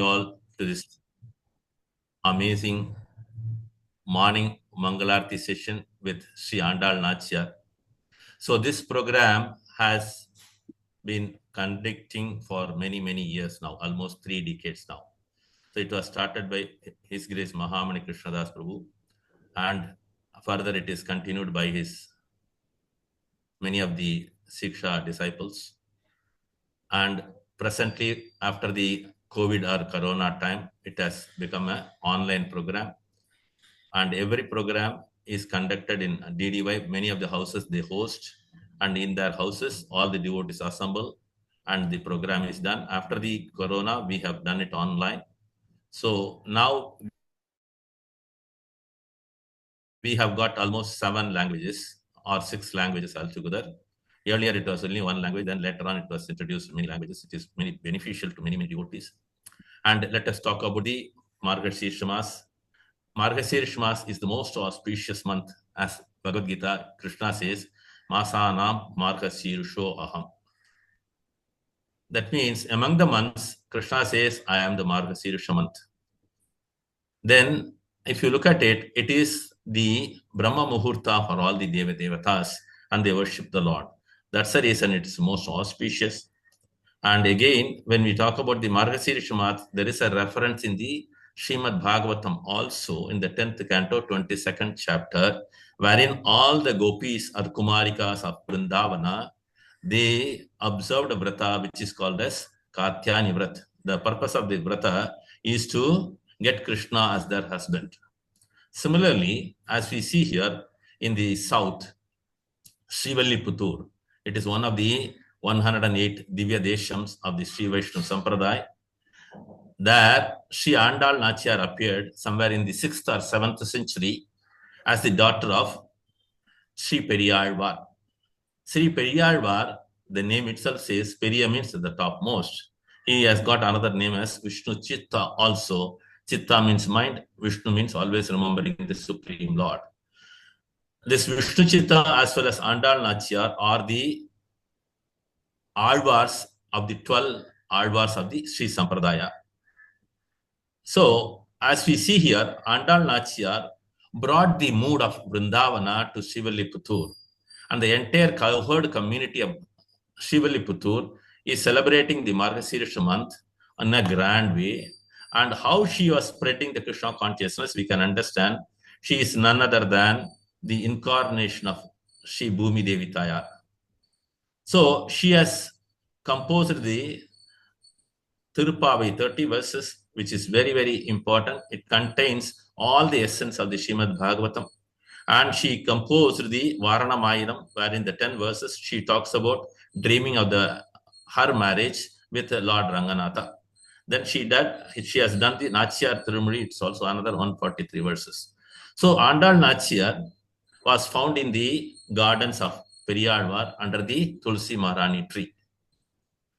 all to this amazing morning Mangalarti session with Sri Andal Nachyar. So this program has been conducting for many years now, almost 3 decades now. So it was started by His Grace Mahamani Krishnadas Prabhu, and further it is continued by many of the Siksha disciples. And presently, after the COVID or Corona time, it has become an online program. And every program is conducted in DDY. Many of the houses they host, and in their houses, all the devotees assemble, and the program is done. After the Corona, we have done it online. So now we have got almost 7 languages or 6 languages altogether. Earlier it was only 1 language, then later on it was introduced many languages. It is many beneficial to many devotees. And let us talk about the Margashira Mass. Margashira Mass is the most auspicious month, as Bhagavad Gita, Krishna says, Masanam Margashirsho Aham. That means among the months, Krishna says, I am the Margashirsha month. Then, if you look at it, it is the Brahma Muhurta for all the Devatas, and they worship the Lord. That's the reason it's most auspicious. And again, when we talk about the Margashirsha month, there is a reference in the Srimad Bhagavatam also in the 10th canto, 22nd chapter, wherein all the gopis or kumarikas of Vrindavana, they observed a vrata which is called as Katyani Vrat. The purpose of the vrata is to get Krishna as their husband. Similarly, as we see here in the south, Srivilliputtur, it is one of the 108 Divya Deshams of the Sri Vaishnava Sampradaya. There, Sri Andal Nachyar appeared somewhere in the 6th or 7th century as the daughter of Sri Periyalvar. Sri Periyalvar, the name itself says, Periya means the topmost. He has got another name as Vishnu Chitta also. Chitta means mind, Vishnu means always remembering the Supreme Lord. This Vishnu Chitta as well as Andal Nachyar are the Alvars of the 12 Alvars of the Sri Sampradaya. So, as we see here, Andal Nachyar brought the mood of Vrindavana to Srivilliputtur, and the entire cowherd community of Srivilliputtur is celebrating the Margashirsha month in a grand way. And how she was spreading the Krishna consciousness, we can understand. She is none other than the incarnation of Sri Bhumi Devi Tayar. So she has composed the Tirupavai, 30 verses, which is very important. It contains all the essence of the Srimad Bhagavatam. And she composed the Varanamayinam, wherein the 10 verses she talks about dreaming of her marriage with Lord Ranganatha. Then she has done the Nachyar Tirumuri, it's also another 143 verses. So Andal Nachyar was found in the gardens of Periyalvar under the Tulsi Maharani tree.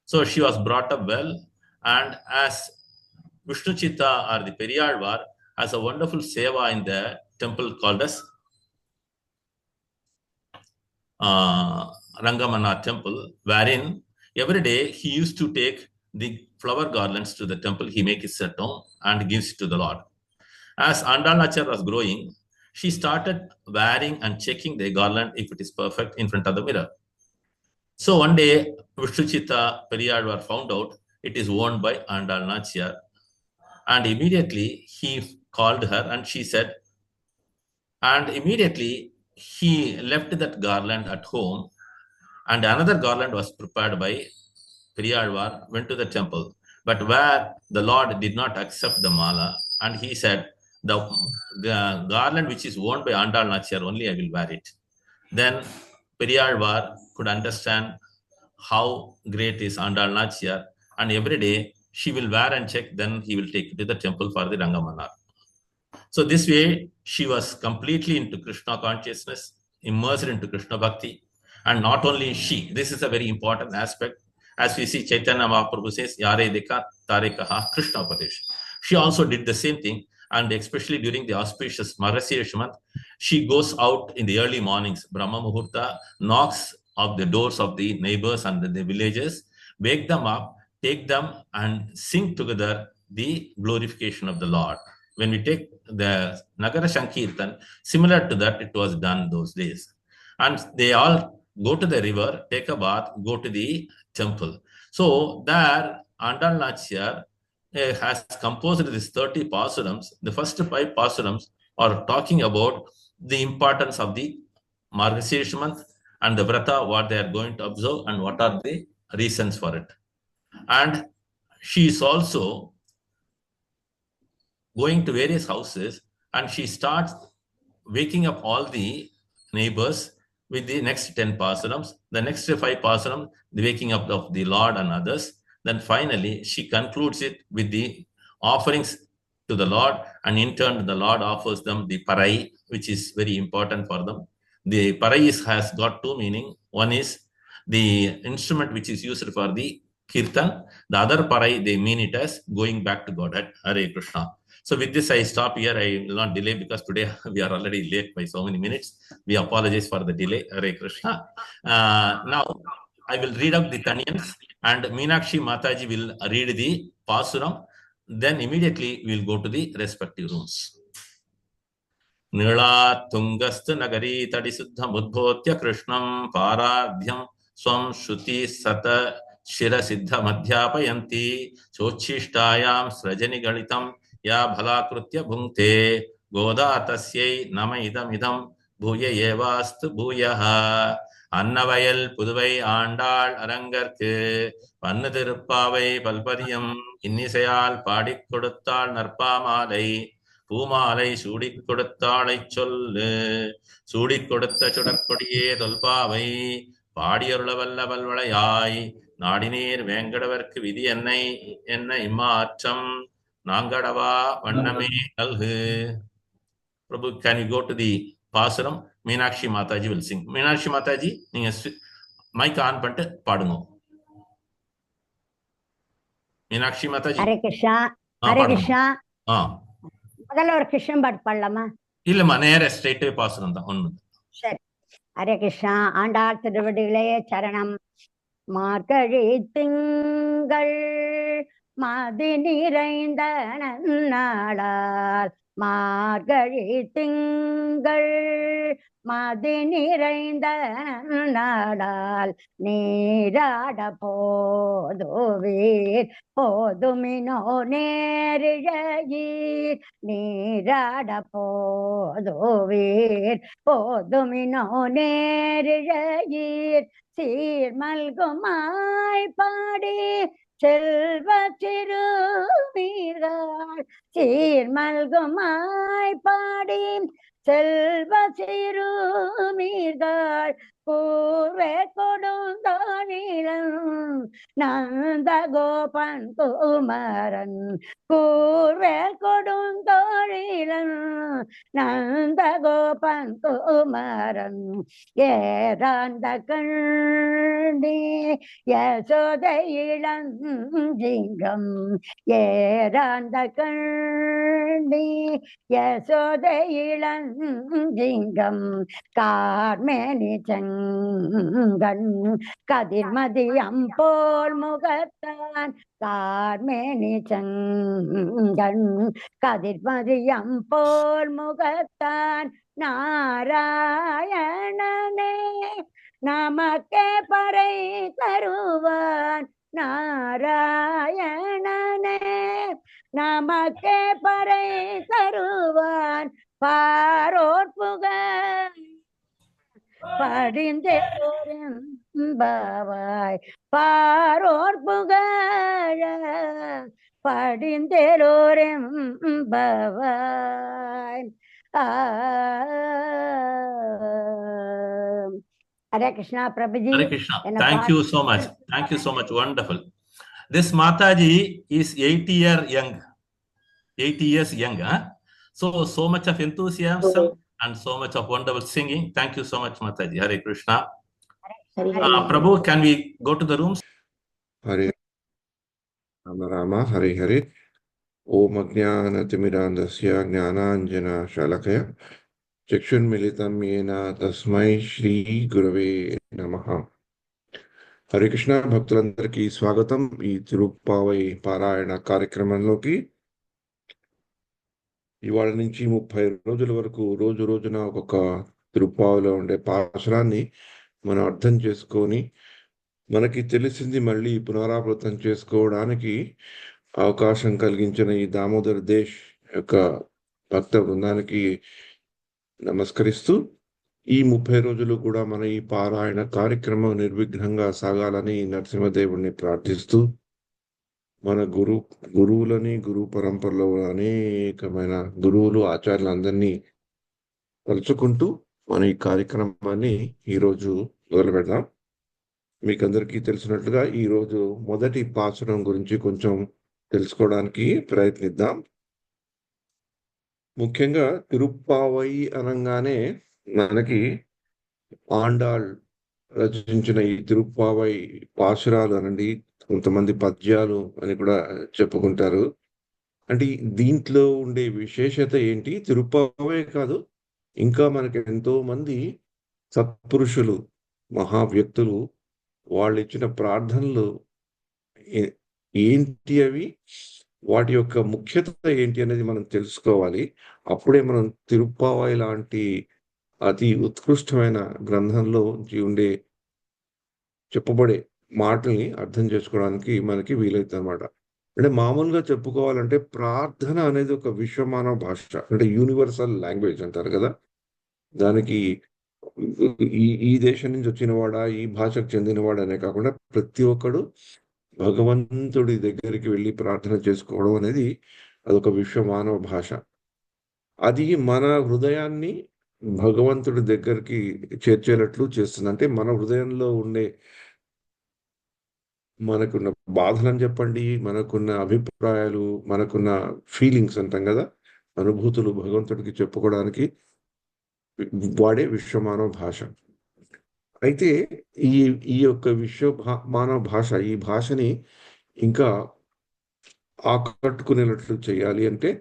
So she was brought up well, and as Vishnu Chitta or the Periyalvar has a wonderful seva in the temple called as Rangamana temple, wherein every day he used to take the flower garlands to the temple. He makes it at home and gives it to the Lord. As Andal Nachyar was growing, she started wearing and checking the garland if it is perfect in front of the mirror. So one day, Vishnu Chitta Periyalvar found out it is worn by Andal Nachyar, and immediately he called her and she said, and immediately he left that garland at home, and another garland was prepared by Periyalvar, went to the temple, but where the Lord did not accept the mala, and he said, the garland which is worn by Andal Nachyar only I will wear it. Then Periyalvar could understand how great is Andal Nachyar, and every day she will wear and check, then he will take it to the temple for the Rangamanar. So this way, she was completely into Krishna consciousness, immersed into Krishna Bhakti. And not only she, this is a very important aspect. As we see Chaitanya Mahaprabhu says, Yare Deka Tare Kaha Krishna Upadesh. She also did the same thing. And especially during the auspicious Margashirsha month, she goes out in the early mornings, Brahma Muhurta, knocks on the doors of the neighbors and the villages, wake them up, take them and sing together the glorification of the Lord. When we take the Nagara Sankirtan, similar to that, it was done those days. And they all go to the river, take a bath, go to the temple. So there, Andal Nachyar has composed these 30 pasurams. The first 5 pasurams are talking about the importance of the Margasirish month and the Vrata, what they are going to observe and what are the reasons for it. And she is also going to various houses and she starts waking up all the neighbors with the next 10 pasurams, the next 5 pasurams, the waking up of the Lord and others. Then finally, she concludes it with the offerings to the Lord, and in turn, the Lord offers them the parai, which is very important for them. The parai has got 2 meanings. One is the instrument which is used for the kirtan. The other parai, they mean it as going back to Godhead. Hare Krishna. So with this, I stop here. I will not delay because today we are already late by so many minutes. We apologize for the delay. Hare Krishna. Now, I will read out the Tanyans and Meenakshi Mataji will read the Pasuram. Then immediately we will go to the respective rooms. Nila Tungastu Nagari Tadisuddham Udbhotya Krishnam Paradhyam Swam Shruti Sata Shira Siddha Madhyapayanti Sochishhtayam Srajani Galitam Ya Bhalakrutya Bhunkte Goda Tasyai Nama Idam Idam Bhuya Yevastu Bhuyaha Annavayal Puduvai Andal Arangarku Pannu Tirupavai Palpadiyam Innisayal Padik Koduttal Narpamalai பூமாலை சூடிக் கொடுத்தாளை சொல்லு சூடிக் கொடுத்த சுடற்கொடியே தொல்பாவை பாடியருள வல்ல வல்வளையாய் நாடினீர் வேங்கடவர்க்கு விதி என்னை என்ன இம்மாற்றம் நாங்கடவா வண்ணமே நல்கு. Prabhu, can you go to the Pasuram? Meenakshi Mataji will sing. Meenakshi Mataji, நீங்க மைக் ஆன் பண்ணிட்டு பாடுங்க. மீனாட்சி மாதாஜி. ஹரே கிருஷ்ணா. ஹரே கிருஷ்ணா. முதல்ல ஒரு கிருஷ்ணன் பாட்டு பாடலாமா? இல்லம்மா, நேர ஸ்ட்ரைட்டே பாசுரம் தான் ஒண்ணு. சரி. ஹரே கிருஷ்ணா. ஆண்டாள் திருவடிகளே சரணம். மார்கழி திங்கள் மதி நிறைந்த நன்னாளால் மார்கழி திங்கள் மதி நிறைந்த நாடால் நீராட போதுவீர் போதுமினோ நேரிழையீர் நீராட போதுவீர் போதுமினோ நேரிழையீர் சீர்மல்குமாய் பாடி செல்வ சிறுமீர்கள் சீர்மல்குமாய் பாடி செல்வ சிறுமீர்கள் கூர்வே கொடுந்தானிலம் நந்த கோபன் குமரன் கூர்வே கொடுந்தோழிலன் நந்த கோபன் குமரன் ஏறாந்த கண்டி யசோத இளஞ்சிங்கம் ஏறாந்த கண்டி யசோத இளஞ்சிங்கம் கார்மேனி செங்கண் கதிர்மதியம் போல் முகத்தான் கார்மேனி செங்கண் கதிர்மதியம் போல் முகத்தான் நாராயணனே நமக்கே பறை தருவான் நாராயணனே நமக்கே பறை தருவான் பாரோர் புகழ் படிந்தேரோரெம்பாவாய் பாரோர் புகழ படிந்தேரோரெம்பாவாய். Hare Krishna, Prabhuji. Hare Krishna. Thank you so much. Thank you so much. Wonderful. This Mataji is 80 years young. Huh? So much of enthusiasm and so much of wonderful singing. Thank you so much, Mataji. Hare Krishna. Prabhu, can we go to the rooms? Hare Rama, Hare Hare. Om Ajnanatimidandasya Jnananjana Shalakaya Chakshunmilitam Yena Tasmai Shri Gurave Namaha. Hare Krishna భక్తులందరికీ స్వాగతం ఈ తిరుప్పావై పారాయణ కార్యక్రమంలోకి. ఇవాళ నుంచి 30 రోజుల వరకు రోజు రోజున ఒక్కొక్క తిరుప్పావైలో ఉండే పాశురాన్ని మనం అర్థం చేసుకొని మనకి తెలిసింది మళ్ళీ పునరావృతం చేసుకోవడానికి అవకాశం కలిగించిన ఈ దామోదర్ దేశ్ యొక్క భక్త బృందానికి నమస్కరిస్తూ ఈ 30 రోజులు కూడా మన ఈ పారాయణ కార్యక్రమం నిర్విఘ్నంగా సాగాలని నరసింహదేవుడిని ప్రార్థిస్తూ మన గురువులని గురు పరంపరలో అనేకమైన గురువులు ఆచార్యులందరినీ తలుచుకుంటూ మన ఈ కార్యక్రమాన్ని ఈరోజు మొదలు పెడదాం. మీకు అందరికీ తెలిసినట్లుగా ఈరోజు మొదటి పాసురం గురించి కొంచెం తెలుసుకోవడానికి ప్రయత్నిద్దాం. ముఖ్యంగా తిరుప్పావై అనగానే మనకి ఆండాళ్ రచించిన ఈ తిరుప్పావై పాశురాలు అనండి, కొంతమంది పద్యాలు అని కూడా చెప్పుకుంటారు. అంటే దీంట్లో ఉండే విశేషత ఏంటి? తిరుప్పావై కాదు, ఇంకా మనకి ఎంతో మంది సత్పురుషులు మహా వ్యక్తులు వాళ్ళు ఇచ్చిన ప్రార్థనలు ఏంటి, అవి వాటి యొక్క ముఖ్యత ఏంటి అనేది మనం తెలుసుకోవాలి. అప్పుడే మనం తిరుప్పావై లాంటి అతి ఉత్కృష్టమైన గ్రంథంలో ఉండే చెప్పబడే మాటల్ని అర్థం చేసుకోవడానికి మనకి వీలవుతుంది అనమాట. అంటే మామూలుగా చెప్పుకోవాలంటే ప్రార్థన అనేది ఒక విశ్వమానవ భాష, అంటే యూనివర్సల్ లాంగ్వేజ్ అంటారు కదా. దానికి ఈ దేశం నుంచి వచ్చినవాడా, ఈ భాషకు చెందినవాడా అనే కాకుండా ప్రతి ఒక్కడు భగవంతుడి దగ్గరికి వెళ్ళి ప్రార్థన చేసుకోవడం అనేది అదొక విశ్వమానవ భాష. అది మన హృదయాన్ని భగవంతుడి దగ్గరికి చేర్చేటట్లు చేస్తుంది. అంటే మన హృదయంలో ఉండే మనకున్న బాధలని చెప్పండి, మనకున్న అభిప్రాయాలు, మనకున్న ఫీలింగ్స్ అంటాం కదా, అనుభూతులు భగవంతుడికి చెప్పుకోవడానికి వాడే విశ్వమానవ భాష. అయితే ఈ ఈ యొక్క మానవ భాష, ఈ భాషని ఇంకా ఆకట్టుకునేటట్లు చేయాలి అంటే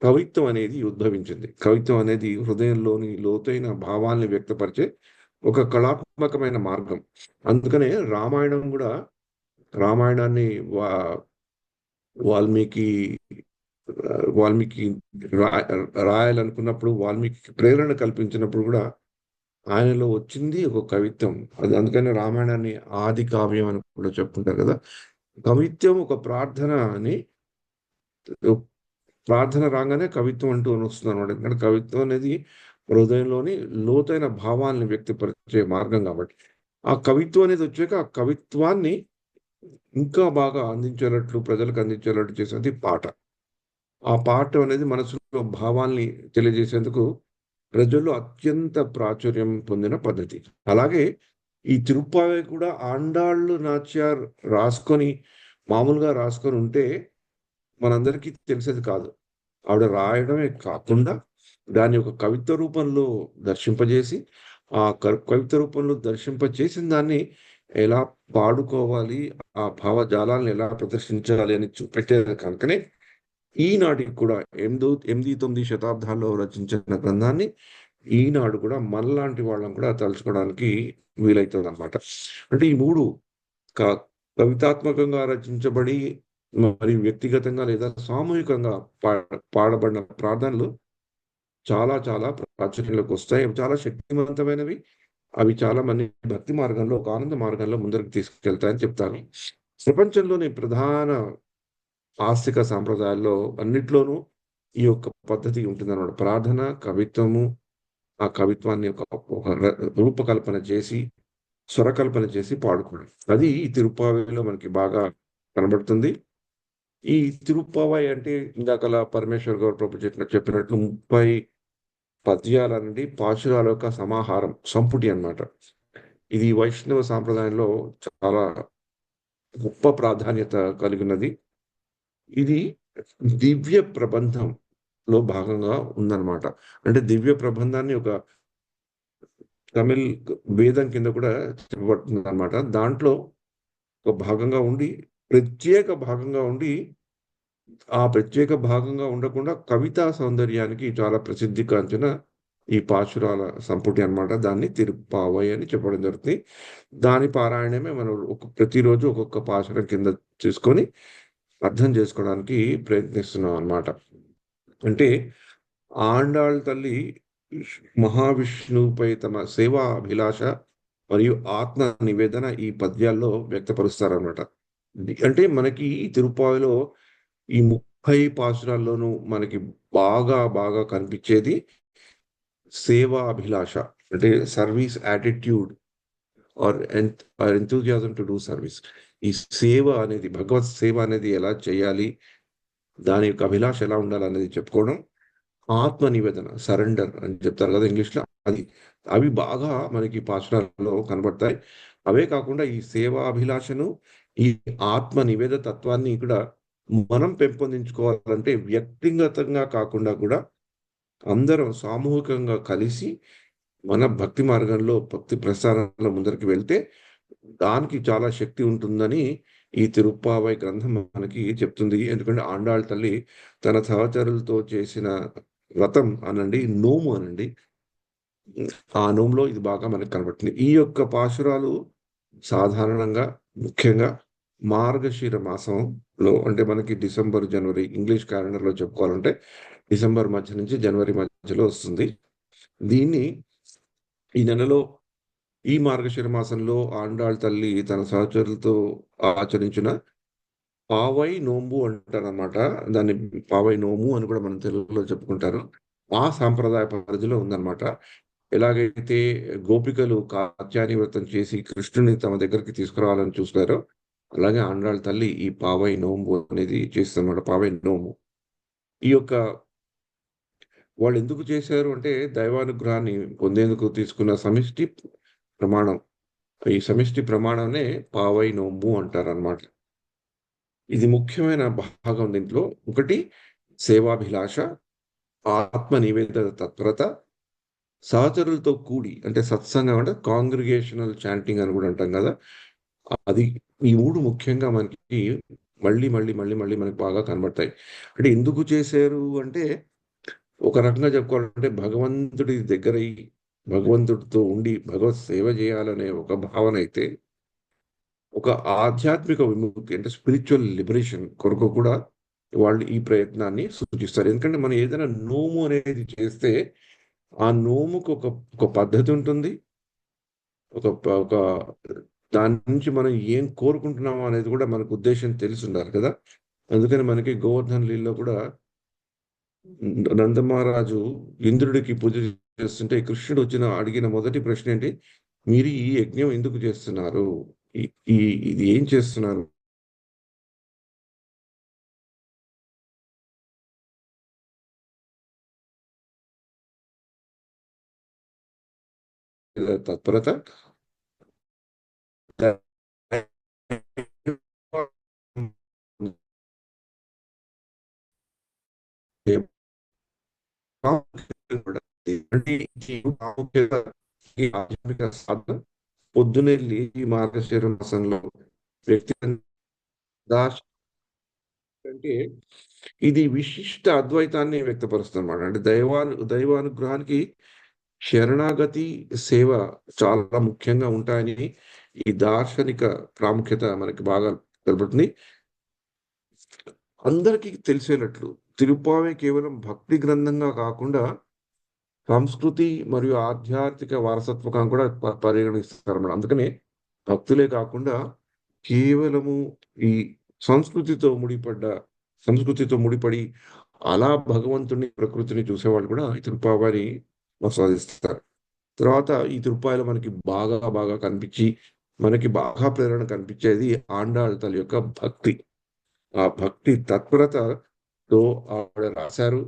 కవిత్వం అనేది ఉద్భవించింది. కవిత్వం అనేది హృదయంలోని లోతైన భావాల్ని వ్యక్తపరిచే ఒక కళాత్మకమైన మార్గం. అందుకనే రామాయణాన్ని వాల్మీకి రాయాలనుకున్నప్పుడు, వాల్మీకి ప్రేరణ కల్పించినప్పుడు కూడా ఆయనలో వచ్చింది ఒక కవిత్వం. అది అందుకని రామాయణాన్ని ఆది కావ్యం అని కూడా చెప్పుకుంటారు కదా. కవిత్వం ఒక ప్రార్థన రాగానే కవిత్వం అంటూ వస్తుంది అనమాట. ఎందుకంటే కవిత్వం అనేది హృదయంలోని లోతైన భావాల్ని వ్యక్తపరిచే మార్గం కాబట్టి, ఆ కవిత్వం అనేది వచ్చాక ఆ కవిత్వాన్ని ఇంకా బాగా అందించేటట్లు, ప్రజలకు అందించేటట్లు చేసేది పాట. ఆ పాట అనేది మనసులో భావాల్ని తెలియజేసేందుకు ప్రజల్లో అత్యంత ప్రాచుర్యం పొందిన పద్ధతి. అలాగే ఈ తిరుప్పావై కూడా ఆండాళ్ళు నాచ్యార్ మామూలుగా రాసుకొని ఉంటే మనందరికీ తెలిసేది కాదు. ఆవిడ రాయడమే కాకుండా దాన్ని ఒక కవిత్వ రూపంలో దర్శింపజేసి, ఆ కవిత్వ రూపంలో దర్శింపజేసిన దాన్ని ఎలా పాడుకోవాలి, ఆ భావజాలాన్ని ఎలా ప్రదర్శించాలి అని చూపెట్టారు. కనుకనే ఈనాటికి కూడా 8-9 శతాబ్దాల్లో రచించిన గ్రంథాన్ని ఈనాడు కూడా మనలాంటి వాళ్ళం కూడా తలుచుకోవడానికి వీలవుతుంది అనమాట. అంటే ఈ 3 కవితాత్మకంగా రచించబడి మరి వ్యక్తిగతంగా లేదా సామూహికంగా పాడబడిన ప్రార్థనలు చాలా చాలా ప్రాచుర్యంలోకి వస్తాయి. అవి చాలా శక్తివంతమైనవి. అవి చాలా మంది భక్తి మార్గంలో, ఒక ఆనంద మార్గంలో ముందరికి తీసుకెళ్తాయని చెప్తాను. ప్రపంచంలోని ప్రధాన ఆస్తిక సాంప్రదాయాల్లో అన్నిట్లోనూ ఈ యొక్క పద్ధతి ఉంటుందన్నమాట. ప్రార్థన, కవిత్వము, ఆ కవిత్వాన్ని ఒక రూపకల్పన చేసి, స్వరకల్పన చేసి పాడుకోవడం. అది ఈ తిరుప్పావైలో మనకి బాగా కనబడుతుంది. ఈ తిరుప్పావై అంటే ఇందాకల పరమేశ్వర్ గౌడ్ ప్రభు చెప్పినట్లు 30 పద్యాల నుండి పాశురాల యొక్క సమాహారం, సంపుటి అన్నమాట. ఇది వైష్ణవ సాంప్రదాయంలో చాలా గొప్ప ప్రాధాన్యత కలిగినది. ఇది దివ్య ప్రబంధంలో భాగంగా ఉందన్నమాట. అంటే దివ్య ప్రబంధాన్ని ఒక తమిళ్ వేదం కింద కూడా చెప్పబడుతుంది అనమాట. దాంట్లో ఒక భాగంగా ఉండి, ప్రత్యేక భాగంగా ఉండి, ఆ ప్రత్యేక భాగంగా ఉండకుండా కవితా సౌందర్యానికి చాలా ప్రసిద్ధిగాంచిన ఈ పాశురాల సంపుటి అన్నమాట. దాన్ని తిరుప్పావై అని చెప్పడం జరుగుతుంది. దాని పారాయణమే మనం ప్రతిరోజు ఒక్కొక్క పాశురం కింద తీసుకొని అర్థం చేసుకోవడానికి ప్రయత్నిస్తున్నాం అన్నమాట. అంటే ఆండాళ్ తల్లి మహావిష్ణువుపై తమ సేవా అభిలాష మరియు ఆత్మ నివేదన ఈ పద్యాల్లో వ్యక్తపరుస్తారన్నమాట. అంటే మనకి తిరుప్పావైలో ఈ 30 పాశురాల్లోనూ మనకి బాగా బాగా కనిపించేది సేవా అభిలాష, అంటే service attitude or enthusiasm to do service. ఈ సేవ అనేది, భగవత్ సేవ అనేది ఎలా చేయాలి, దాని యొక్క అభిలాష ఎలా ఉండాలి అనేది చెప్పుకోవడం. ఆత్మ నివేదన, సరెండర్ అని చెప్తారు కదా ఇంగ్లీష్లో, అది అవి బాగా మనకి పాఠశాలలో కనబడతాయి. అవే కాకుండా ఈ సేవా అభిలాషను, ఈ ఆత్మ నివేద తత్వాన్ని కూడా మనం పెంపొందించుకోవాలంటే వ్యక్తిగతంగా కాకుండా కూడా అందరం సామూహికంగా కలిసి మన భక్తి మార్గంలో, భక్తి ప్రస్థానంలో ముందరికి వెళ్తే దానికి చాలా శక్తి ఉంటుందని ఈ తిరుప్పావై గ్రంథం మనకి చెప్తుంది. ఎందుకంటే ఆండాళ్ తల్లి తన సహచరులతో చేసిన వ్రతం అనండి, నోము అనండి, ఆ నోములో ఇది బాగా మనకు కనబడుతుంది. ఈ యొక్క పాశురాలు సాధారణంగా ముఖ్యంగా మార్గశిర మాసంలో, అంటే మనకి డిసెంబర్, జనవరి, ఇంగ్లీష్ క్యాలెండర్లో చెప్పుకోవాలంటే డిసెంబర్ మధ్య నుంచి జనవరి మధ్యలో వస్తుంది. దీన్ని ఈ నెలలో, ఈ మార్గశిర మాసంలో ఆండాళ్ తల్లి తన సహచరులతో ఆచరించిన పావై నోంబు అంటారన్నమాట. దాన్ని పావై నోము అని కూడా మనం తెలుగులో చెప్పుకుంటారు. ఆ సాంప్రదాయ పరిధిలో ఉందన్నమాట. ఎలాగైతే గోపికలు కాత్యాయని వ్రతం చేసి కృష్ణుని తమ దగ్గరికి తీసుకురావాలని చూస్తారో, అలాగే ఆండాళ్ తల్లి ఈ పావై నోంబు అనేది చేస్తుందన్నమాట. పావై నోము ఈ యొక్క వాళ్ళు ఎందుకు చేశారు అంటే, దైవానుగ్రహాన్ని పొందేందుకు తీసుకున్న సమిష్టి ప్రమాణం. ఈ సమిష్టి ప్రమాణాన్నే పావై నోంబు అంటారన్నమాట. ఇది ముఖ్యమైన భాగం దీంట్లో. ఒకటి సేవాభిలాష, ఆత్మ నివేదన తత్పరత, సహచరులతో కూడి, అంటే సత్సంగం, అంటే కాంగ్రిగేషనల్ చాంటింగ్ అని కూడా అంటాం కదా, అది. ఈ 3 ముఖ్యంగా మనకి మళ్ళీ మళ్ళీ మళ్ళీ మళ్ళీ మనకి బాగా కనబడతాయి. అంటే ఎందుకు చేశారు అంటే, ఒక రకంగా చెప్పుకోవాలంటే భగవంతుడి దగ్గరై భగవంతుడితో ఉండి భగవత్ సేవ చేయాలనే ఒక భావన అయితే, ఒక ఆధ్యాత్మిక విముక్తి అంటే స్పిరిచువల్ లిబరేషన్ కొరకు కూడా వాళ్ళు ఈ ప్రయత్నాన్ని సూచిస్తారు. ఎందుకంటే మనం ఏదైనా నోము అనేది చేస్తే ఆ నోముకు ఒక పద్ధతి ఉంటుంది. ఒక దాని నుంచి మనం ఏం కోరుకుంటున్నామో అనేది కూడా మనకు ఉద్దేశం తెలిసి ఉండాలి కదా. అందుకని మనకి గోవర్ధన్ లీలలో కూడా నందమహారాజు ఇంద్రుడికి పూజ చేస్తుంటే కృష్ణుడు అడిగిన మొదటి ప్రశ్న ఏంటి, మీరు ఈ యజ్ఞం ఎందుకు చేస్తున్నారు, ఇది ఏం చేస్తున్నారు తత్పరత. అంటే ఈ ఆధ్యాత్మిక సాధన పొద్దునే లేచి మార్గశిర మాసంలో వ్యక్తి దాస్ అంటే ఇది విశిష్ట అద్వైతాన్ని వ్యక్తపరుస్తుందన్నమాట. అంటే దైవానుగ్రహానికి శరణాగతి సేవ చాలా ముఖ్యంగా ఉంటాయని ఈ దార్శనిక ప్రాముఖ్యత మనకి బాగా కనబడుతుంది. అందరికీ తెలిసేటట్లు తిరుప్పావై కేవలం భక్తి గ్రంథంగా కాకుండా సంస్కృతి మరియు ఆధ్యాత్మిక వారసత్వకం కూడా పరిగణిస్తారన్నమాట. అందుకనే భక్తులే కాకుండా కేవలము ఈ సంస్కృతితో ముడిపడి అలా భగవంతుని, ప్రకృతిని చూసేవాళ్ళు కూడా ఈ తిరుప్పావైని ఆస్వాదిస్తారు. తర్వాత ఈ తిరుప్పావైలో మనకి బాగా బాగా కనిపించి మనకి బాగా ప్రేరణ కనిపించేది ఆండాళ్ తల్లి యొక్క భక్తి. ఆ భక్తి తత్పరతతో ఆవిడ రాశారు.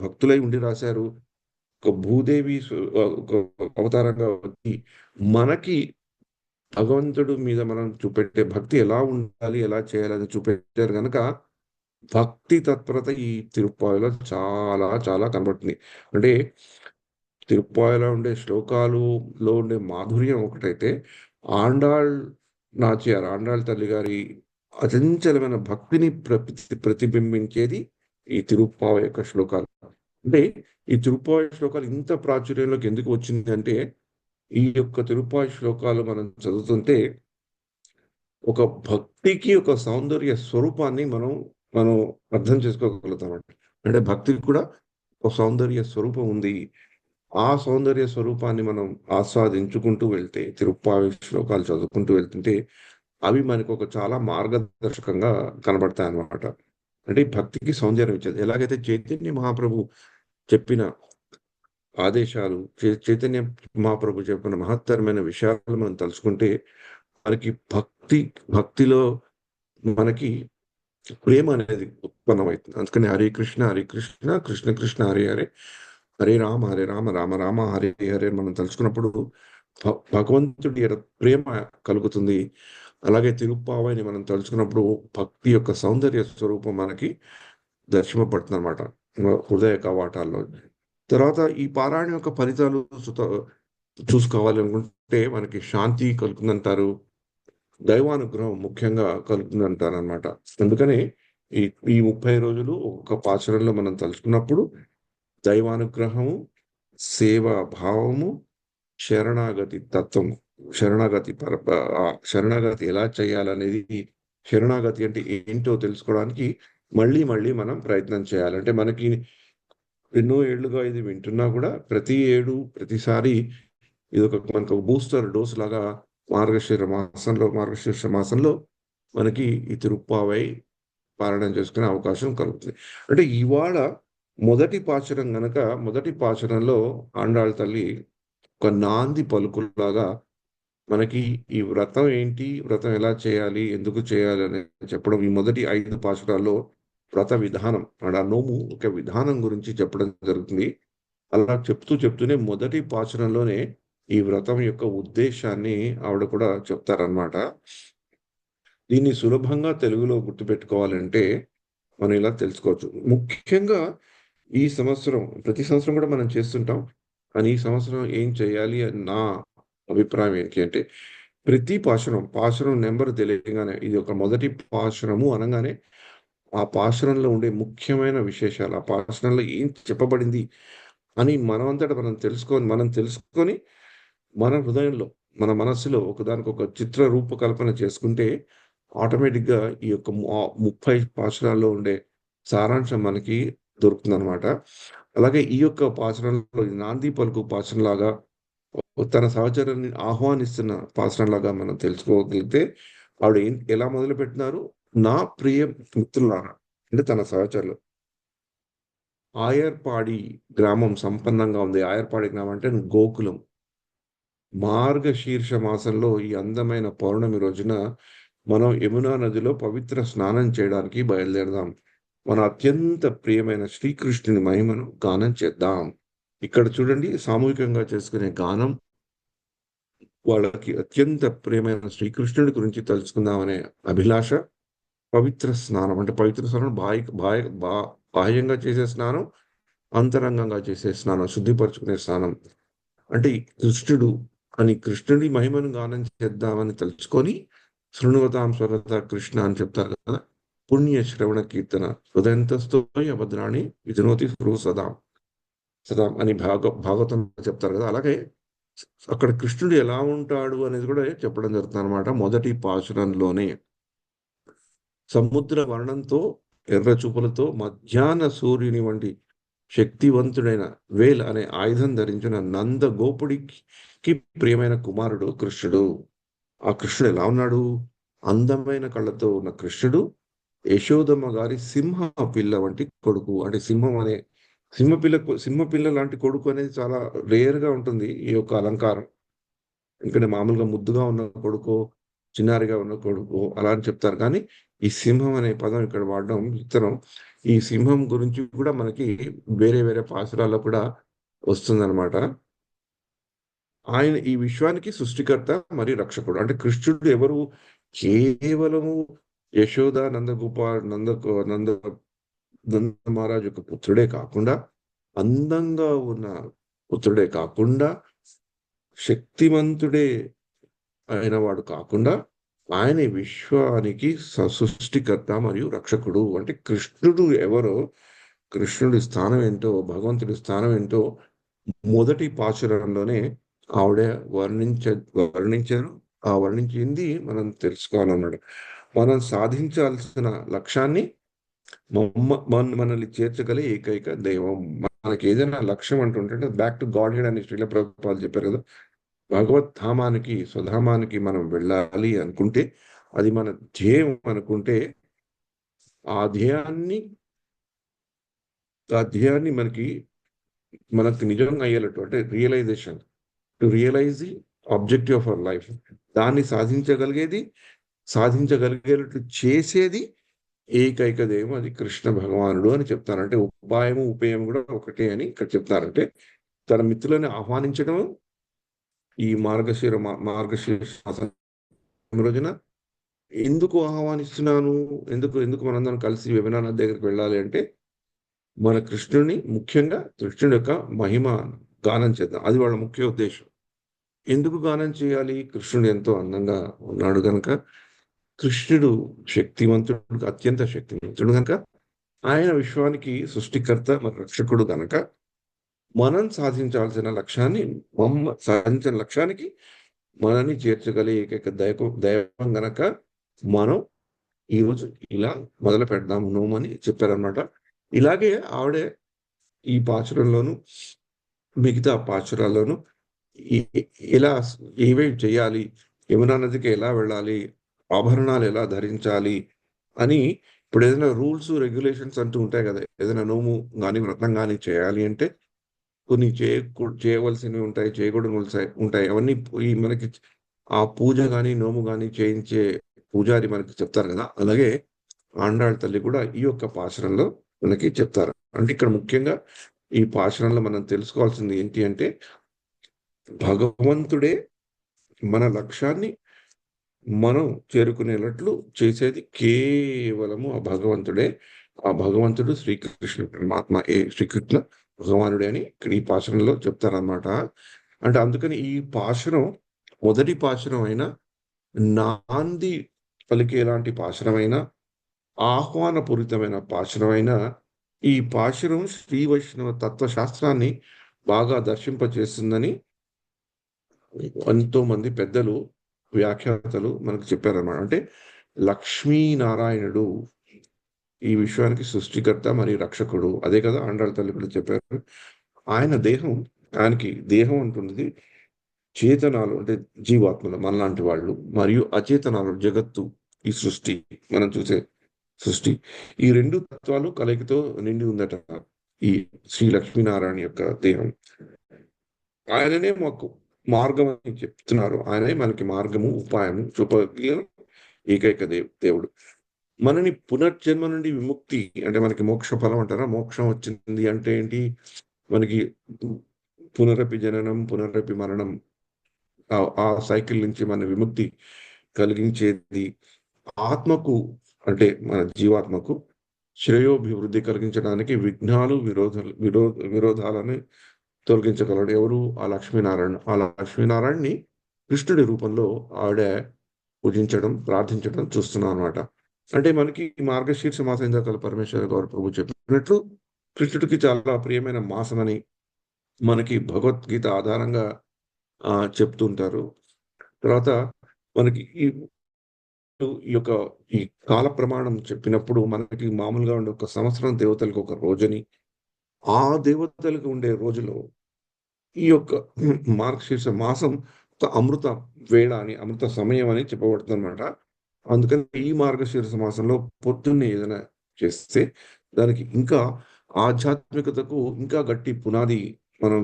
భక్తులై ఉండి రాశారు. ఒక భూదేవి ఒక అవతారంగా వచ్చి మనకి భగవంతుడు మీద మనం చూపెట్టే భక్తి ఎలా ఉండాలి, ఎలా చేయాలని చూపెట్టారు కనుక భక్తి తత్పరత ఈ తిరుప్పావైలో చాలా చాలా కనబడుతుంది. అంటే తిరుప్పావైలో ఉండే శ్లోకాలలో ఉండే మాధుర్యం ఒకటైతే, ఆండాళ్ ఆండాళ్ తల్లి గారి అచంచలమైన భక్తిని ప్రతిబింబించేది ఈ తిరుప్పావై యొక్క శ్లోకాలు. అంటే ఈ తిరుప్పావై శ్లోకాలు ఇంత ప్రాచుర్యంలోకి ఎందుకు వచ్చింది అంటే, ఈ యొక్క తిరుప్పావై శ్లోకాలు మనం చదువుతుంటే ఒక భక్తికి ఒక సౌందర్య స్వరూపాన్ని మనం అర్థం చేసుకోగలుగుతామంట. అంటే భక్తికి కూడా ఒక సౌందర్య స్వరూపం ఉంది. ఆ సౌందర్య స్వరూపాన్ని మనం ఆస్వాదించుకుంటూ వెళ్తే, తిరుప్పావై శ్లోకాలు చదువుకుంటూ వెళ్తుంటే, అవి మనకు ఒక చాలా మార్గదర్శకంగా కనబడతాయన్నమాట. అంటే ఈ భక్తికి సౌందర్యం ఇచ్చేది. ఎలాగైతే చైతన్య మహాప్రభు చెప్పిన ఆదేశాలు, చైతన్య మహాప్రభు చెప్పిన మహత్తరమైన విషయాలు మనం తలుచుకుంటే, మనకి భక్తిలో మనకి ప్రేమ అనేది ఉత్పన్నమవుతుంది. అందుకని హరే కృష్ణ హరే కృష్ణ, కృష్ణ కృష్ణ హరే హరే, హరే రామ రామ రామ హరే హరే మనం తలుచుకున్నప్పుడు భగవంతుడి యొక్క ప్రేమ కలుగుతుంది. అలాగే తిరుప్పావైని మనం తలుచుకున్నప్పుడు భక్తి యొక్క సౌందర్య స్వరూపం మనకి దర్శనపడుతుంది అనమాట హృదయ కవాటాల్లో. తర్వాత ఈ పారాయణ యొక్క ఫలితాలు చూసుకోవాలి అనుకుంటే మనకి శాంతి కలుగుతుందంటారు, దైవానుగ్రహం ముఖ్యంగా కలుగుతుందంటారు అనమాట. అందుకని ఈ 30 రోజులు ఒక పాచరంలో మనం తలుచుకున్నప్పుడు దైవానుగ్రహము, సేవా భావము, శరణాగతి తత్వము, శరణాగతి ఎలా చేయాలనేది, శరణాగతి అంటే ఏంటో తెలుసుకోవడానికి మళ్ళీ మళ్ళీ మనం ప్రయత్నం చేయాలి. అంటే మనకి ఎన్నో ఏళ్లుగా ఇది వింటున్నా కూడా ప్రతిసారి ఇది మనకు బూస్టర్ డోస్ లాగా మార్గశీర్ష మాసంలో మనకి ఈ తిరుప్పావై పారాయణం చేసుకునే అవకాశం కలుగుతుంది. అంటే ఇవాళ మొదటి పాశురంలో ఆండాళ్ తల్లి ఒక నాంది పలుకులాగా మనకి ఈ వ్రతం ఏంటి, వ్రతం ఎలా చేయాలి, ఎందుకు చేయాలి అని చెప్పడం, ఈ మొదటి 5 పాశురాల్లో వ్రత విధానం ఆ నోము ఒక విధానం గురించి చెప్పడం జరుగుతుంది. అలా చెప్తూనే మొదటి పాశురంలోనే ఈ వ్రతం యొక్క ఉద్దేశాన్ని ఆవిడ కూడా చెప్తారనమాట. దీన్ని సులభంగా తెలుగులో గుర్తుపెట్టుకోవాలంటే మనం ఇలా తెలుసుకోవచ్చు. ముఖ్యంగా ఈ సంవత్సరం, ప్రతి సంవత్సరం కూడా మనం చేస్తుంటాం, కానీ ఈ సంవత్సరం ఏం చేయాలి అని నా అభిప్రాయం ఏంటి అంటే, ప్రతి పాశురం నెంబర్ తెలియగానే ఇది ఒక మొదటి పాశురము అనగానే ఆ పాశురంలో ఉండే ముఖ్యమైన విశేషాలు, ఆ పాశురంలో ఏం చెప్పబడింది అని మనం తెలుసుకొని మన హృదయంలో, మన మనస్సులో ఒకదానికొక చిత్ర రూపకల్పన చేసుకుంటే ఆటోమేటిక్గా ఈ యొక్క 30 పాశురాల్లో ఉండే సారాంశం మనకి దొరుకుతుందనమాట. అలాగే ఈ యొక్క పాశురంలో నాంది పలుకు పాశురంలాగా తన సహచరుని ఆహ్వానిస్తున్న పాశురంలాగా మనం తెలుసుకోగలిగితే ఆవిడ ఎలా మొదలు పెట్టినారు, నా ప్రియ మిత్రులారా అంటే తన సహచరులు. ఆయర్పాడి గ్రామం సంపన్నంగా ఉంది. ఆయర్పాడి గ్రామం అంటే గోకులం. మార్గశీర్ష మాసంలో ఈ అందమైన పౌర్ణమి రోజున మనం యమునా నదిలో పవిత్ర స్నానం చేయడానికి బయలుదేరదాం. మన అత్యంత ప్రియమైన శ్రీకృష్ణుని మహిమను గానం చేద్దాం. ఇక్కడ చూడండి, సామూహికంగా చేసుకునే గానం, వాళ్ళకి అత్యంత ప్రియమైన శ్రీకృష్ణుడి గురించి తెలుసుకుందామనే అభిలాష, పవిత్ర స్నానం అంటే పవిత్ర స్నానం బాహ్యంగా చేసే స్నానం, అంతరంగంగా చేసే స్నానం, శుద్ధిపరచుకునే స్నానం. అంటే కృష్ణుడి మహిమను గానం చేద్దామని తలుచుకొని శృణువతాం స్వరత కృష్ణ అని చెప్తారు కదా. పుణ్య శ్రవణ కీర్తన హృదయంతస్థో అభద్రాణి విజనోతి సదాం అని భాగవతం చెప్తారు కదా. అలాగే అక్కడ కృష్ణుడు ఎలా ఉంటాడు అనేది కూడా చెప్పడం జరుగుతుంది అనమాట. మొదటి పాశురంలోనే సముద్ర వర్ణంతో, ఎర్ర చూపులతో, మధ్యాహ్న సూర్యుని వంటి శక్తివంతుడైన వేల్ అనే ఆయుధం ధరించిన నంద గోపుడికి ప్రియమైన కుమారుడు కృష్ణుడు. ఆ కృష్ణుడు ఎలా ఉన్నాడు? అందమైన కళ్ళతో ఉన్న కృష్ణుడు యశోదమ్మ గారి సింహ పిల్ల వంటి కొడుకు. అంటే సింహపిల్ల లాంటి కొడుకు అనేది చాలా రేర్ గా ఉంటుంది ఈ యొక్క అలంకారం. ఎందుకంటే మామూలుగా ముద్దుగా ఉన్న కొడుకు, చిన్నారిగా ఉన్న కొడుకు అలా అని చెప్తారు. కానీ ఈ సింహం అనే పదం ఇక్కడ వాడడం ఇతరం. ఈ సింహం గురించి కూడా మనకి వేరే వేరే పాసురాల్లో కూడా వస్తుందన్నమాట. ఆయన ఈ విశ్వానికి సృష్టికర్త మరియు రక్షకుడు. అంటే కృష్ణుడు ఎవరు? కేవలము యశోద నంద మహారాజు యొక్క పుత్రుడే కాకుండా, అందంగా ఉన్న పుత్రుడే కాకుండా, శక్తివంతుడే అయిన వాడు కాకుండా, ఆయన విశ్వానికి సృష్టికర్త మరియు రక్షకుడు. అంటే కృష్ణుడు ఎవరో కృష్ణుడి స్థానం ఏంటో, భగవంతుడి స్థానం ఏంటో మొదటి పాశురంలోనే ఆవిడ వర్ణించారు. ఆ వర్ణించింది మనం తెలుసుకోవాలన్నాడు. మనం సాధించాల్సిన లక్ష్యాన్ని మనల్ని చేర్చగలిగే ఏకైక దైవం. మనకి ఏదైనా లక్ష్యం అంటుంటే బ్యాక్ టు గాడ్ హెడ్ అని శ్రీల ప్రభుపాలు చెప్పారు కదా. భగవత్ ధామానికి, స్వధామానికి మనం వెళ్ళాలి అనుకుంటే, అది మన ధ్యేయం అనుకుంటే, ఆ ధ్యేయాన్ని మనకి నిజంగా అయ్యేటట్టు, అంటే realisation, to realise the objective of our life, దాన్ని సాధించగలిగేటట్టు చేసేది ఏకైక దైవం, అది కృష్ణ భగవానుడు అని చెప్తారంటే ఉపాయము ఉపేయం కూడా ఒకటే అని ఇక్కడ చెప్తారంటే తన మిత్రులని ఆహ్వానించడం ఈ మార్గశీర్ష రోజున ఎందుకు ఆహ్వానిస్తున్నాను, ఎందుకు మనందరం కలిసి వెబినార్ దగ్గరికి వెళ్ళాలి అంటే మన కృష్ణుడిని, ముఖ్యంగా కృష్ణుడి యొక్క మహిమ గానం చేద్దాం. అది వాళ్ళ ముఖ్య ఉద్దేశం. ఎందుకు గానం చేయాలి? కృష్ణుడు ఎంతో అందంగా ఉన్నాడు కనుక, కృష్ణుడు శక్తివంతుడు, అత్యంత శక్తివంతుడు కనుక, ఆయన విశ్వానికి సృష్టికర్త మరి రక్షకుడు కనుక, మనం సాధించిన లక్ష్యానికి మనల్ని చేర్చగలిగే ఏకైక దైవం గనక మనం ఈరోజు ఇలా మొదలు పెడదాం నోమని చెప్పారనమాట. ఇలాగే ఆవిడే ఈ పాచురంలోను మిగతా పాచురాల్లోనూ ఎలా ఏమేమి చేయాలి, యమునా నదికి ఎలా వెళ్ళాలి, ఆభరణాలు ఎలా ధరించాలి అని ఇప్పుడు ఏదైనా రూల్స్ రెగ్యులేషన్స్ అంటూ ఉంటాయి కదా. ఏదైనా నోము కానీ వ్రతం కానీ చేయాలి అంటే కొన్ని చేయవలసినవి ఉంటాయి, చేయకూడని ఉంటాయి. అవన్నీ మనకి ఆ పూజ కానీ నోము కానీ చేయించే పూజారి మనకి చెప్తారు కదా. అలాగే ఆండాళ్ళ తల్లి కూడా ఈ యొక్క పాశురంలో మనకి చెప్తారు. అంటే ఇక్కడ ముఖ్యంగా ఈ పాశురంలో మనం తెలుసుకోవాల్సింది ఏంటి అంటే, భగవంతుడే మన లక్ష్యాన్ని మనం చేరుకునేటట్లు చేసేది కేవలము ఆ భగవంతుడే. ఆ భగవంతుడు శ్రీకృష్ణుడు, పరమాత్మ శ్రీకృష్ణ భగవానుడే అని ఇక్కడ ఈ పాశురంలో చెప్తారన్నమాట. అంటే అందుకని ఈ పాశురం మొదటి పాశురం అయినా, నాంది పలికేలాంటి పాశురమైన, ఆహ్వానపూరితమైన పాశురమైన ఈ పాశురం శ్రీ వైష్ణవ తత్వశాస్త్రాన్ని బాగా దర్శింపచేస్తుందని ఎంతో మంది పెద్దలు, వ్యాఖ్యాతలు మనకు చెప్పారన్నమాట. అంటే లక్ష్మీనారాయణుడు ఈ విశ్వానికి సృష్టికర్త మరియు రక్షకుడు, అదే కదా ఆండాళ్ళ తల్లి కూడా చెప్పారు. ఆయనకి దేహం ఉంటుంది, చేతనాలు అంటే జీవాత్మలు మనలాంటి వాళ్ళు, మరియు అచేతనాలు జగత్తు, ఈ సృష్టి, మనం చూసే సృష్టి, ఈ రెండు తత్వాలు కలయికతో నిండి ఉందట ఈ శ్రీ లక్ష్మీనారాయణ యొక్క దేహం. ఆయననే మాకు మార్గం అని చెప్తున్నారు. ఆయనే మనకి మార్గము, ఉపాయము చూపగలిగిన ఏకైక దేవుడు. మనని పునర్జన్మ నుండి విముక్తి అంటే మనకి మోక్ష ఫలం అంటారా. మోక్షం వచ్చింది అంటే ఏంటి? మనకి పునరపి జననం పునరపి మరణం, ఆ సైకిల్ నుంచి మన విముక్తి కలిగించేది, ఆత్మకు అంటే మన జీవాత్మకు శ్రేయోభివృద్ధి కలిగించడానికి విఘ్నాలు విరోధాలను తొలగించగలడు ఎవరు? ఆ లక్ష్మీనారాయణ. ఆ లక్ష్మీనారాయణని కృష్ణుడి రూపంలో ఆవిడ పూజించడం, ప్రార్థించడం చూస్తున్నాం అనమాట. అంటే మనకి మార్గశీర్ష మాసం ఇందాక పరమేశ్వర గౌరవ ప్రభు చెప్పినట్లు కృష్ణుడికి చాలా ప్రియమైన మాసం అని మనకి భగవద్గీత ఆధారంగా చెప్తుంటారు. తర్వాత మనకి ఈ యొక్క ఈ కాల ప్రమాణం చెప్పినప్పుడు మనకి మామూలుగా ఉండే ఒక సంవత్సరం దేవతలకు ఒక రోజని, ఆ దేవతలకు ఉండే రోజులో ఈ యొక్క మార్గశీర్ష మాసం ఒక అమృత వేళ అని, అమృత సమయం అని చెప్పబడుతుంది అనమాట. అందుకని ఈ మార్గశీర్ష మాసంలో పొద్దున్నే ఏదైనా చేస్తే దానికి ఇంకా ఆధ్యాత్మికతకు ఇంకా గట్టి పునాది మనం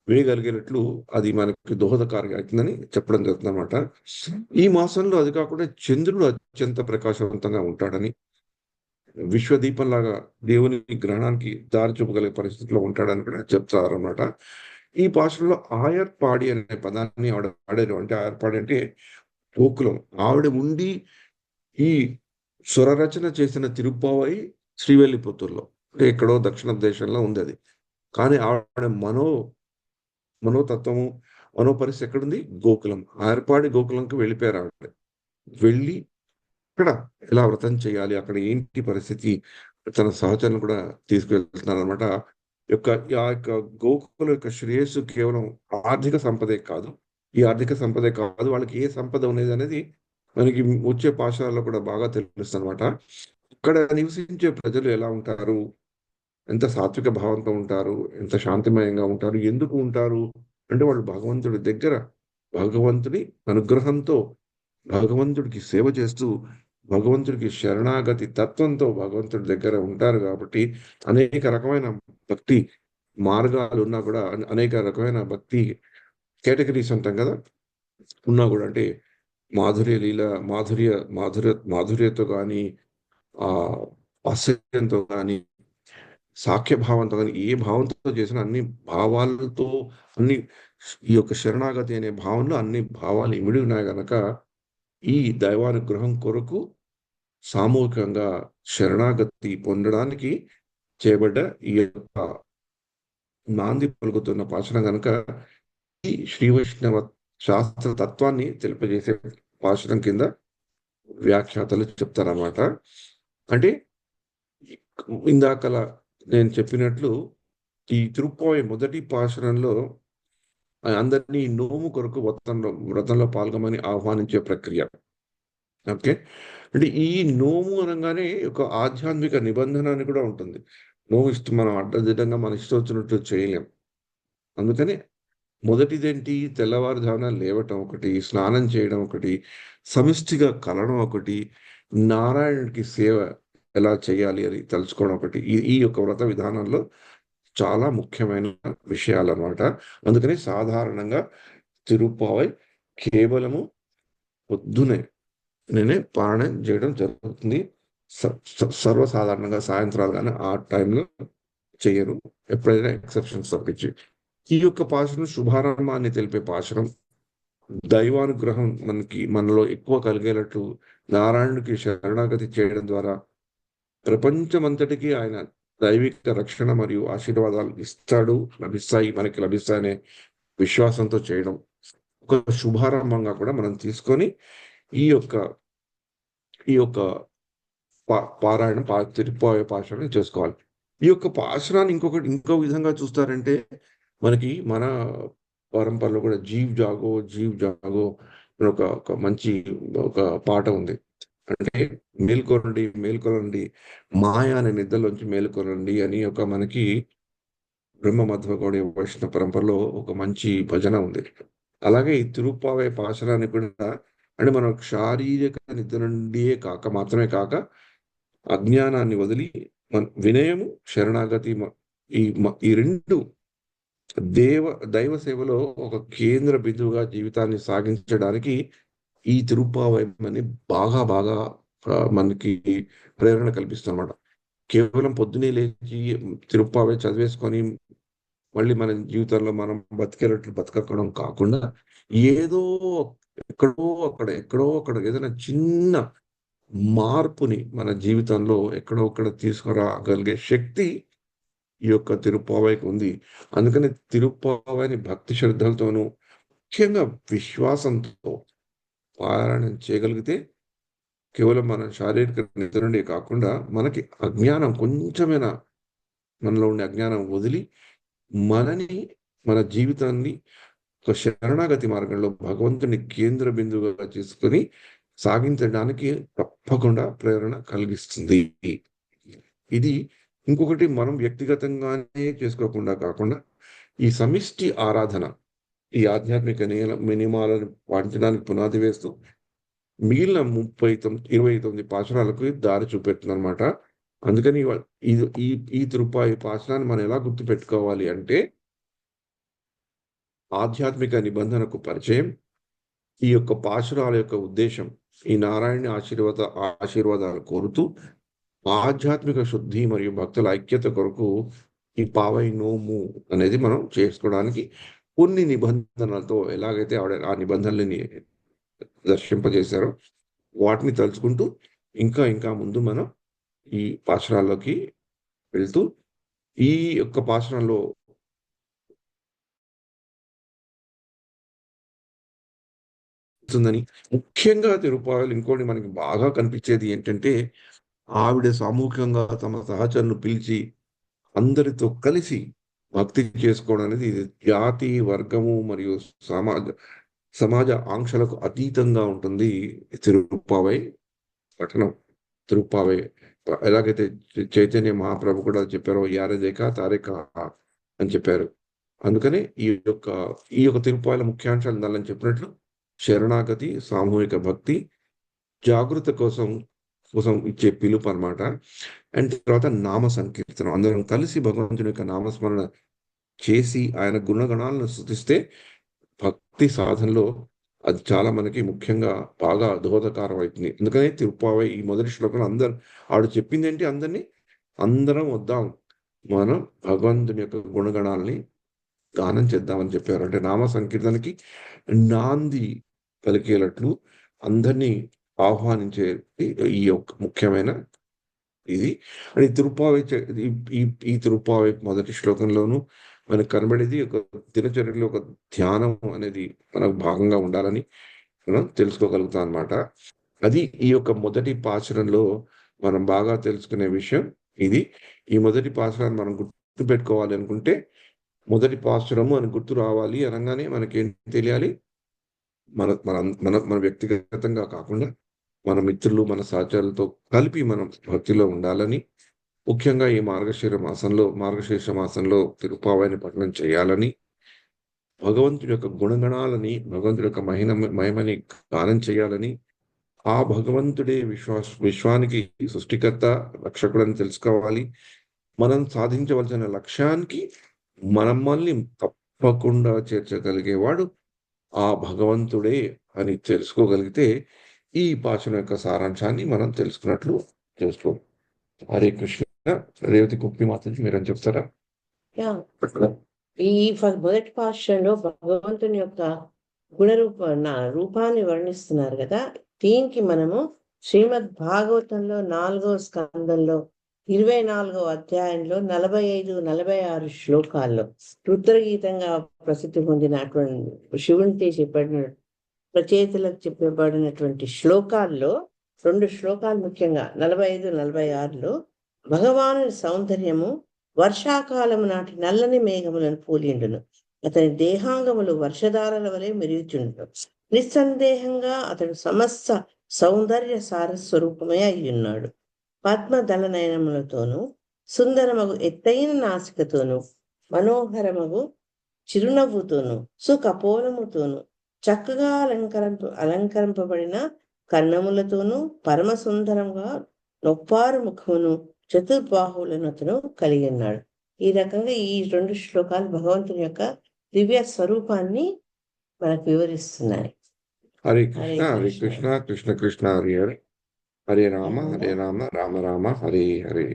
వేయగలిగేటట్లు అది మనకి దోహదకారిగా అవుతుందని చెప్పడం జరుగుతుంది అనమాట. ఈ మాసంలో అది కాకుండా చంద్రుడు అత్యంత ప్రకాశవంతంగా ఉంటాడని, విశ్వదీపంలాగా దేవుని గ్రహణానికి దారి చూపగలిగే పరిస్థితిలో ఉంటాడని కూడా చెప్తారు అనమాట. ఈ భాషలో ఆయర్పాడి అనే పదాన్ని ఆడారు. అంటే ఆయర్పాడి అంటే గోకులం. ఆవిడ ఉండి ఈ స్వరరచన చేసిన తిరుప్పావై శ్రీవెల్లిపుత్తూరులో, అంటే ఎక్కడో దక్షిణ దేశంలో ఉంది అది. కానీ ఆవిడ మనోతత్వము, మనోపరిస్థితి ఎక్కడుంది? గోకులం. ఆయర్పాడి గోకులంకి వెళ్ళిపోయారు ఆవిడ. వెళ్ళి అక్కడ ఎలా వ్రతం చేయాలి, అక్కడ ఏంటి పరిస్థితి తన సహచరులను కూడా తీసుకువెళ్తున్నారనమాట. ఆ యొక్క గోకుల యొక్క శ్రేయస్సు కేవలం ఆర్థిక సంపదే కాదు. ఈ ఆర్థిక సంపదే కాదు. వాళ్ళకి ఏ సంపద అనేది మనకి వచ్చే పాఠశాలలో కూడా బాగా తెలుస్తుందనమాట. ఇక్కడ నివసించే ప్రజలు ఎలా ఉంటారు? ఎంత సాత్విక భావంతో ఉంటారు? ఎంత శాంతిమయంగా ఉంటారు? ఎందుకు ఉంటారు? అంటే వాళ్ళు భగవంతుడి దగ్గర భగవంతుని అనుగ్రహంతో భగవంతుడికి సేవ చేస్తూ భగవంతుడికి శరణాగతి తత్వంతో భగవంతుడి దగ్గర ఉంటారు కాబట్టి అనేక రకమైన భక్తి మార్గాలు ఉన్నా కూడా అనేక రకమైన భక్తి కేటగిరీస్ అంటాం కదా, ఉన్నా కూడా అంటే మాధుర్య లీల మాధుర్యతో కానీ ఆ ఆశ్చర్యంతో కానీ సాఖ్య భావంతో కానీ ఏ భావంతో చేసిన అన్ని భావాలతో అన్ని ఈ యొక్క శరణాగతి అనే భావంలో అన్ని భావాలు ఇమిడి ఉన్నాయి గనక ఈ దైవానుగ్రహం కొరకు సామూహికంగా శరణాగతి పొందడానికి చేయబడ్డ ఈ యొక్క నాంది పలుకుతున్న భాషణం గనక ఈ శ్రీ వైష్ణవ శాస్త్ర తత్వాన్ని తెలిపజేసే భాషణం కింద వ్యాఖ్యాతలు చెప్తారన్నమాట. అంటే ఇందాకల నేను చెప్పినట్లు ఈ తిరుప్పావై మొదటి భాషణంలో అందరినీ నోము కొరకు వ్రతంలో పాల్గొమని ఆహ్వానించే ప్రక్రియ. ఓకే. అంటే ఈ నోము అనగానే ఒక ఆధ్యాత్మిక నిబంధన అని కూడా ఉంటుంది. నోము మనం అడ్డదిడ్డంగా మన ఇష్టం వచ్చినట్టు చేయలేం. అందుకని మొదటిదేంటి, తెల్లవారుజామున లేవటం ఒకటి, స్నానం చేయడం ఒకటి, సమిష్టిగా కలవడం ఒకటి, నారాయణుడికి సేవ ఎలా చేయాలి అని తలుచుకోవడం ఒకటి. ఈ యొక్క వ్రత విధానంలో చాలా ముఖ్యమైన విషయాలన్నమాట. అందుకని సాధారణంగా తిరుప్పావై కేవలము పొద్దునే పారాయణం చేయడం జరుగుతుంది. సర్వసాధారణంగా సాయంత్రాలు కానీ ఆ టైంలో చేయరు, ఎప్పుడైనా ఎక్సెప్షన్స్ తప్పించి. ఈ యొక్క పాశనం శుభారంభాన్ని తెలిపే పాశనం. దైవానుగ్రహం మనలో ఎక్కువ కలిగేటట్టు నారాయణుడికి శరణాగతి చేయడం ద్వారా ప్రపంచమంతటికి ఆయన దైవిక రక్షణ మరియు ఆశీర్వాదాలు మనకి లభిస్తాయనే విశ్వాసంతో చేయడం ఒక శుభారంభంగా కూడా మనం తీసుకొని ఈ యొక్క పారాయణం తిరుప్పావై పాశనం చేసుకోవాలి. ఈ యొక్క పాశనాన్ని ఇంకో విధంగా చూస్తారంటే మన పరంపరలో కూడా జీవ్ జాగో ఒక మంచి ఒక పాట ఉంది. అంటే మేల్కొనండి మాయా అనే నిద్రలోంచి మేల్కొనండి అని ఒక మనకి బ్రహ్మ మధ్వ వైష్ణవ పరంపరలో ఒక మంచి భజన ఉంది. అలాగే ఈ తిరుప్పావై పాశనాన్ని కూడా అంటే మనం శారీరక నిద్ర నుండియే మాత్రమే కాక అజ్ఞానాన్ని వదిలి వినయము శరణాగతి ఈ రెండు దైవ సేవలో ఒక కేంద్ర బిందువుగా జీవితాన్ని సాగించడానికి ఈ తిరుప్పావై బాగా బాగా మనకి ప్రేరణ కల్పిస్తుందన్నమాట. కేవలం పొద్దునే లేచి తిరుప్పావై చదివేసుకొని మళ్ళీ మన జీవితంలో మనం బతికేటట్లు బతకడం కాకుండా ఏదో ఎక్కడో అక్కడ ఏదైనా చిన్న మార్పుని మన జీవితంలో ఎక్కడో అక్కడ తీసుకురాగలిగే శక్తి ఈ యొక్క తిరుప్పావైకి ఉంది. అందుకని తిరుప్పావైని భక్తి శ్రద్ధలతోనూ ముఖ్యంగా విశ్వాసంతో పారాయణం చేయగలిగితే కేవలం మన శారీరక నిద్ర నుండి కాకుండా మనకి అజ్ఞానం కొంచెమైనా మనలో ఉండే అజ్ఞానం వదిలి మన జీవితాన్ని ఒక శరణాగతి మార్గంలో భగవంతుని కేంద్ర బిందువుగా చేసుకొని సాగించడానికి తప్పకుండా ప్రేరణ కలిగిస్తుంది. ఇది ఇంకొకటి మనం వ్యక్తిగతంగానే చేసుకోకుండా కాకుండా ఈ సమిష్టి ఆరాధన ఈ ఆధ్యాత్మిక నియమాలను పాటించడానికి పునాది వేస్తూ మిగిలిన 29 పాశనాలకు దారి చూపెడుతుంది అనమాట. అందుకని ఈ తిరుప్పావై పాశనాన్ని మనం ఎలా గుర్తు పెట్టుకోవాలి అంటే ఆధ్యాత్మిక నిబంధనకు పరిచయం, ఈ యొక్క పాశురాల యొక్క ఉద్దేశం ఈ నారాయణ ఆశీర్వాదాలు కోరుతూ ఆధ్యాత్మిక శుద్ధి మరియు భక్తుల ఐక్యత కొరకు ఈ పావై నోము అనేది మనం చేసుకోవడానికి కొన్ని నిబంధనలతో ఎలాగైతే ఆ నిబంధనలని దర్శింపజేశారో వాటిని తలుచుకుంటూ ఇంకా ముందు మనం ఈ పాశురాల్లోకి వెళ్తూ ఈ యొక్క పాశురంలో ముఖ్యంగా తిరుప్పావైలో ఇంకోటి మనకి బాగా కనిపించేది ఏంటంటే ఆవిడ సామూహికంగా తమ సహచరులను పిలిచి అందరితో కలిసి భక్తి చేసుకోవడం అనేది ఇది జాతి, వర్గము మరియు సమాజ ఆంక్షలకు అతీతంగా ఉంటుంది తిరుప్పావై పఠనం. తిరుప్పావై ఎలాగైతే చైతన్య మహాప్రభు కూడా చెప్పారో యారదేక తారేక అని చెప్పారు. అందుకనే ఈ యొక్క తిరుప్పావైల ముఖ్యాంశాలు ఇందాలని చెప్పినట్లు శరణాగతి, సామూహిక భక్తి, జాగృత కోసం ఇచ్చే పిలుపు అన్నమాట. అండ్ తర్వాత నామ సంకీర్తనం, అందరం కలిసి భగవంతుని యొక్క నామస్మరణ చేసి ఆయన గుణగణాలను స్తుతిస్తే భక్తి సాధనలో అది చాలా మనకి ముఖ్యంగా బాగా దోహదకారం అవుతుంది. ఎందుకని తిరుప్పావై ఈ మొదటి శ్లోకంలో ఆవిడ చెప్పింది ఏంటి, అందరం వద్దాం, మనం భగవంతుని యొక్క గుణగణాలని గానం చేద్దామని చెప్పారు. అంటే నామ సంకీర్తనకి నాంది పలికేటట్లు అందరినీ ఆహ్వానించే ఈ యొక్క ముఖ్యమైన ఇది. అని తిరుప్పావై ఈ తిరుప్పావై మొదటి శ్లోకంలోనూ మనకు కనబడేది ఒక దినచర్యలో ఒక ధ్యానం అనేది మనకు భాగంగా ఉండాలని మనం తెలుసుకోగలుగుతాం అన్నమాట. అది ఈ యొక్క మొదటి పాశురంలో మనం బాగా తెలుసుకునే విషయం ఇది. ఈ మొదటి పాశురాన్ని మనం గుర్తు పెట్టుకోవాలి అనుకుంటే, మొదటి పాశురము అని గుర్తు రావాలి అనగానే మనకేం తెలియాలి, మన వ్యక్తిగతంగా కాకుండా మన మిత్రులు, మన సహచరులతో కలిపి మనం భక్తిలో ఉండాలని, ముఖ్యంగా ఈ మార్గశీర్ష మాసంలో తిరుప్పావైని పఠనం చేయాలని, భగవంతుడి యొక్క గుణగణాలని, భగవంతుడి యొక్క మహిమని గానం చేయాలని, ఆ భగవంతుడే విశ్వానికి సృష్టికర్త, రక్షకుడని తెలుసుకోవాలి. మనం సాధించవలసిన లక్ష్యానికి మనల్ని తప్పకుండా చేర్చగలిగేవాడు ఆ భగవంతుడే అని తెలుసుకోగలిగితే ఈ పాశురం యొక్క సారాంశాన్ని మనం తెలుసుకున్నట్లు చేసుకో. హరే కృష్ణ. రేవతి కుప్పి మాతాజీ మీరని చెప్తారా? ఈ మొదటి పాశురంలో భగవంతుని యొక్క రూపాన్ని వర్ణిస్తున్నారు కదా. దీనికి మనము శ్రీమద్ భాగవతంలో 4వ స్కందంలో 24వ అధ్యాయంలో 45-46 శ్లోకాల్లో రుద్రగీతంగా ప్రసిద్ధి పొందినటువంటి శివునితో చెప్పబడిన ప్రచేతులకు చెప్పబడినటువంటి శ్లోకాల్లో 2 శ్లోకాలు ముఖ్యంగా 45-46లో భగవాను సౌందర్యము వర్షాకాలము నాటి నల్లని మేఘములను పోలిండును, అతని దేహాంగములు వర్షధారల వలె మెరుగుచుండు. నిస్సందేహంగా అతడు సమస్త సౌందర్య సారస్వరూపమే అయ్యున్నాడు. పద్మదళ నయనములతోనూ సుందరమగు ఎత్తైన నాసికతోనూ మనోహరమగు చిరునవ్వుతోనూ సుకపోలముతోనూ చక్కగా అలంకరింపబడిన కన్నములతోనూ పరమ సుందరంగా నొప్పారు ముఖమును చతుర్బాహువులను అతను కలిగి ఉన్నాడు. ఈ రకంగా ఈ 2 శ్లోకాలు భగవంతుని యొక్క దివ్య స్వరూపాన్ని మనకు వివరిస్తున్నాయి. హరే కృష్ణ హరే కృష్ణ కృష్ణ కృష్ణ హరే హరే, హరే రామ హరే రామ రామ రామ హరే హరే.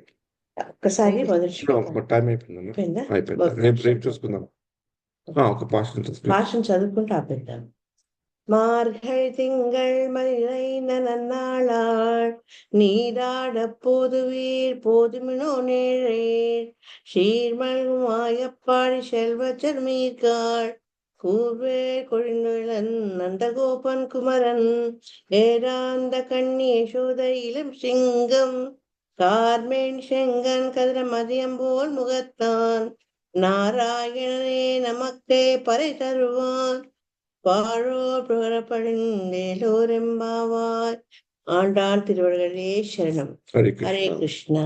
ఒక్కసారి మొదటి టైం అయిపోయింది. రేపు చూసుకుందాం. ఒక పాఠం చదువుకుంటూ ఆపేద్దాం. மார்கழி திங்கள் மணிரைன நன்னாளாள் நீராட போதுவீர் போதுமினோ நேழேர் சீர்மல்கும் மாயப்பாடி செல்வச்சர் மீர்காள் கூர்வே கொழிநுழன் நந்தகோபன் குமரன் ஏராந்த கண்ணி யசோத இளம் சிங்கம் கார்மேன் செங்கன் கதிர மதியம் போல் முகத்தான் நாராயணனே நமக்கே பறை தருவான் பாழோர் புகழப்படிந்தேலோரெம்பாவாய். ஆண்டான் திருவள்ளுவரே சரணம். ஹரே ஹரே கிருஷ்ணா.